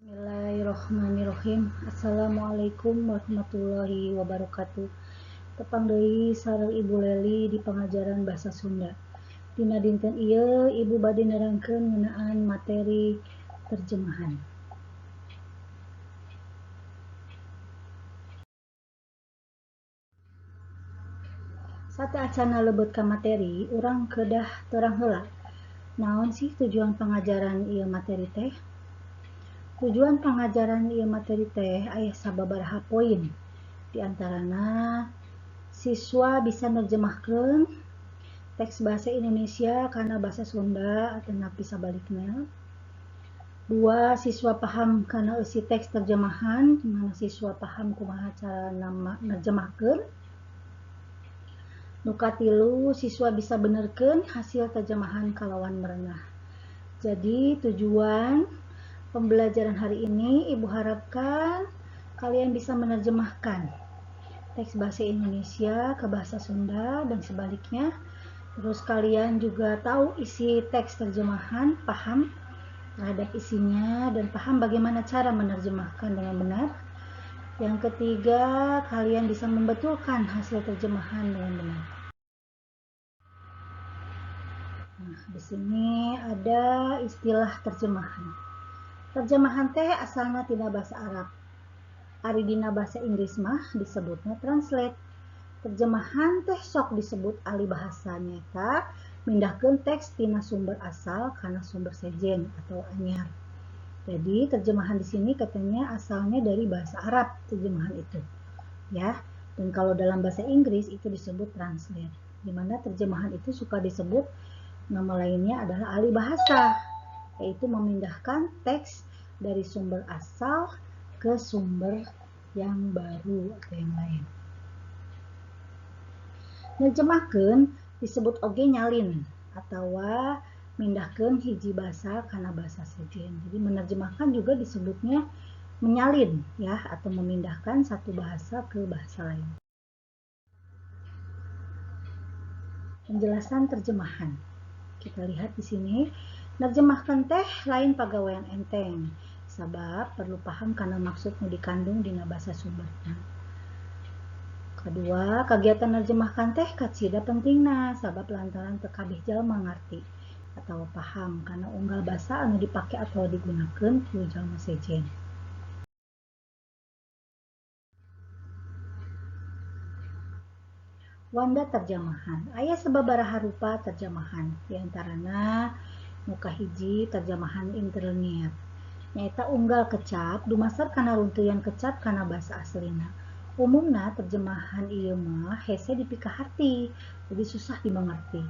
Bismillahirrahmanirrahim. Assalamualaikum warahmatullahi wabarakatuh. Tepang deui sareng Ibu Leli di pengajaran bahasa Sunda. Dina dinten ieu Ibu bade nerangkeun ngeunaan materi terjemahan. Sate acana lebeut ka materi, urang kedah terang heula. Naon sih tujuan pengajaran ieu materi teh? Tujuan pengajaran ieu materi teh aya sababaraha poin. Di antarana siswa bisa nerjemahkeun teks bahasa Indonesia karena bahasa Sunda atau napi sabaliknya. 2. Siswa paham karena isi teks terjemahan, di mana siswa paham kumaha cara nerjemahkeun. Nu katilu, siswa bisa benerkeun hasil terjemahan kalawan merenah. Jadi tujuan pembelajaran hari ini Ibu harapkan kalian bisa menerjemahkan teks bahasa Indonesia ke bahasa Sunda dan sebaliknya. Terus kalian juga tahu isi teks terjemahan, paham terhadap isinya, dan paham bagaimana cara menerjemahkan dengan benar. Yang ketiga, kalian bisa membetulkan hasil terjemahan dengan benar. Nah, di sini ada istilah terjemahan. Terjemahan teh asalnya tina bahasa Arab. Ari dina bahasa Inggris mah disebutnya translate. Terjemahan teh sok disebut ahli bahasa nyata mindahkeun teks tina sumber asal kana sumber sejen atau anyar. Jadi terjemahan di sini katanya asalnya dari bahasa Arab terjemahan itu, ya. Dan kalau dalam bahasa Inggris itu disebut translate. Di mana terjemahan itu suka disebut nama lainnya adalah ahli bahasa, yaitu memindahkan teks dari sumber asal ke sumber yang baru atau yang lain. Nerjemahkeun disebut oge nyalin atawa mindahkeun hiji basa kana basa sejen. Jadi menerjemahkan juga disebutnya menyalin ya atau memindahkan satu bahasa ke bahasa lain. Penjelasan terjemahan. Kita lihat di sini, nerjemahkan teh lain pagawean enteng. Sabab perlu paham karena maksud nu dikandung dina basa sumberna. Kedua, kegiatan nerjemahkan teh kacida pentingna sabab lantaran teu kabeh jalma ngarti atau paham karena unggal basa anu dipake atau digunakeun ku jalma sejen. Wanda terjemahan. Aya sababaraha rupa terjemahan. Di antarana nu kahiji terjemahan internet. Nyaeta unggal kecap dumasar kana runtuyan kecap kana basa aslina. Umumna terjemahan ieu mah hese dipikaharti, jadi susah dimengerti.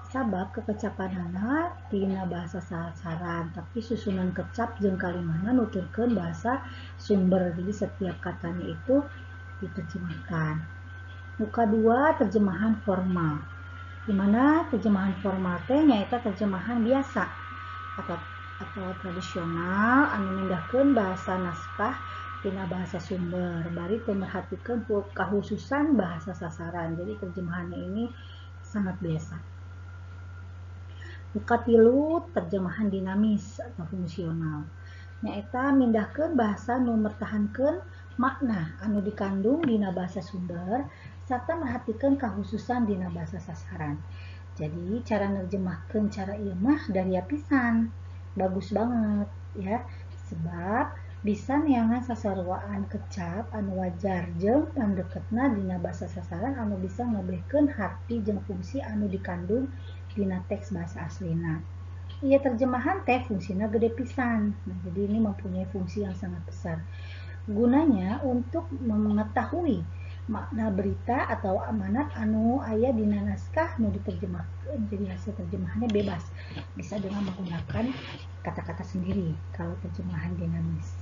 Sabab kekecapanana tina bahasa sasaran, tapi susunan kecap jeung kalimana nuturkeun bahasa sumber. Jadi setiap katanya itu diterjemahkan. Nu kadua terjemahan formal. Di mana terjemahan formal teh nyaeta terjemahan biasa atau tradisional anu mindahkeun bahasa naskah tina bahasa sumber bari teu merhatikeun kahususan bahasa sasaran. Jadi terjemahannya ini sangat biasa. Nu katilu terjemahan dinamis atau fungsional. Nyaeta mindahkeun bahasa nu mertahankeun makna anu dikandung dina bahasa sumber sarta merhatikeun kahususan dina bahasa sasaran. Jadi cara nerjemahkeun cara ieu mah dahlia pisan. Bagus banget ya. Sebab bisa neangan sasaruaan kecap anu wajar jeung pandeketna dina bahasa sasaran anu bisa ngabehkeun harti jeung fungsi anu dikandung dina teks bahasa aslina. Iya terjemahan teh fungsinya gede pisan. Nah, jadi ini mempunyai fungsi yang sangat besar. Gunanya untuk mengetahui makna berita atau amanat anu aya dina naskah nu diterjemahkeun. Jadi hasil terjemahannya bebas. Bisa dengan menggunakan kata-kata sendiri kalau terjemahan dinamis.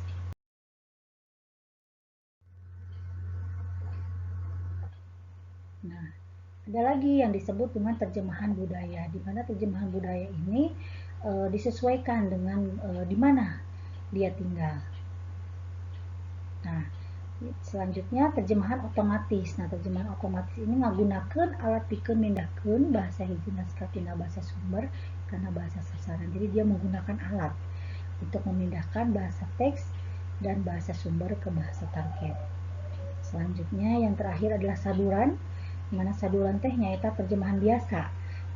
Nah, ada lagi yang disebut dengan terjemahan budaya, di mana terjemahan budaya ini disesuaikan dengan di mana dia tinggal. Nah, selanjutnya terjemahan otomatis. Nah, terjemahan otomatis ini ngagunakeun alat pikeun mindahkeun bahasa hiji naskah tina bahasa sumber karena bahasa sasaran. Jadi dia menggunakan alat. untuk memindahkan bahasa teks dan bahasa sumber ke bahasa target. Selanjutnya yang terakhir adalah saduran, mana saduran teh nyaeta terjemahan biasa.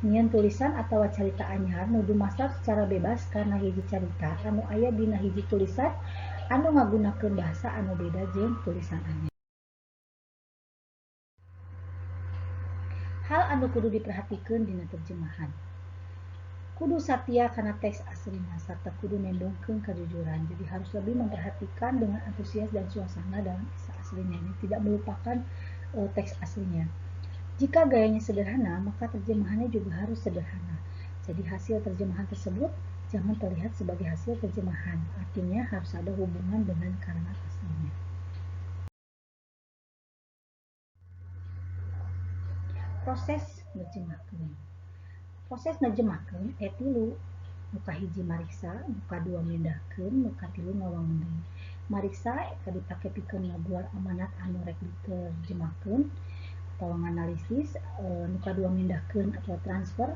Nyieun tulisan atau carita anyar nu dumasar secara bebas karena hiji carita anu aya dina hiji tulisan anu ngagunakeun bahasa anu beda jeung tulisan anyar. Hal anu kudu diperhatikeun dina terjemahan. Kudu satia karena teks aslinya serta kudu nembongkeun kejujuran. Jadi harus lebih memperhatikan dengan antusias dan suasana dalam kisah aslinya. Ini tidak melupakan teks aslinya. Jika gayanya sederhana, maka terjemahannya juga harus sederhana. Jadi hasil terjemahan tersebut jangan terlihat sebagai hasil terjemahan. Artinya harus ada hubungan dengan kalimat aslinya. Proses nerjemahkeun. Proses nerjemahkeun tilu. Nuka hiji mariksa, nuka dua mindahkeun, nuka tilu ngawangun deui. Mariksa eta dipake pikeun ngabuat amanat anu rek diterjemahkeun atau nganalisis, nuka dua mindahkeun atau transfer.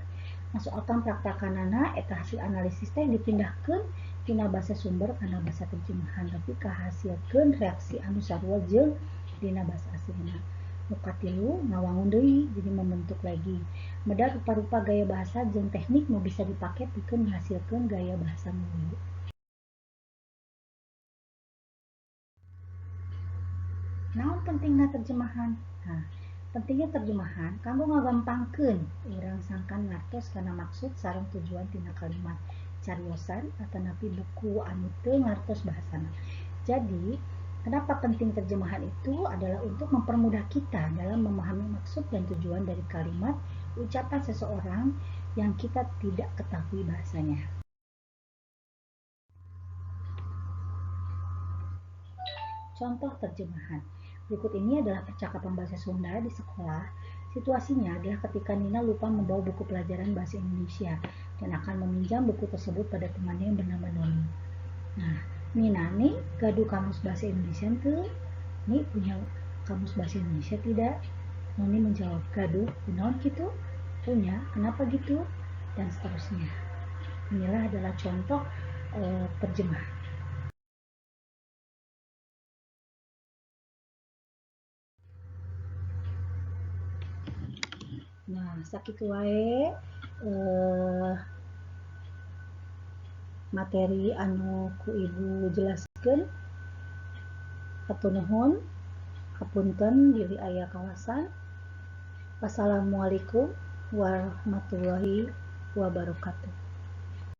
Masukkan praktakanana eta hasil analisis teh dipindahkeun tina basa sumber kana basa terjemahan tapi kahasilkeun reaksi anu sarua jeung dina basa aslina. Nuka tilu ngawangun deui jadi membentuk lagi. Meda rupa-rupa gaya bahasa jeung teknik nu bisa dipake pikeun menghasilkeun gaya bahasa nu leuwih. Naon pentingna terjemahan? Nah, pentingnya terjemahan kanggo ngagampangkeun urang sangkan ngartos kana maksud sareng tujuan tina kalimat cariosan atanapi buku anu teu ngartos bahasana. Jadi, kenapa penting terjemahan itu adalah untuk mempermudah kita dalam memahami maksud dan tujuan dari kalimat ucapan seseorang yang kita tidak ketahui bahasanya. Contoh terjemahan. Berikut ini adalah percakapan bahasa Sunda di sekolah. Situasinya adalah ketika Nina lupa membawa buku pelajaran bahasa Indonesia dan akan meminjam buku tersebut pada temannya yang bernama Noni. Nah, Nina nih gaduh kamus bahasa Indonesia tuh. Nih punya kamus bahasa Indonesia tidak? Noni menjawab, gaduh, benar gitu? Punya, kenapa gitu? Dan seterusnya. Inilah adalah contoh terjemah. Nah, sakitu wae materi anu ku ibu jelaskeun. Hatur nuhun, hapunten diri aya kawasan. Wassalamualaikum warahmatullahi wabarakatuh.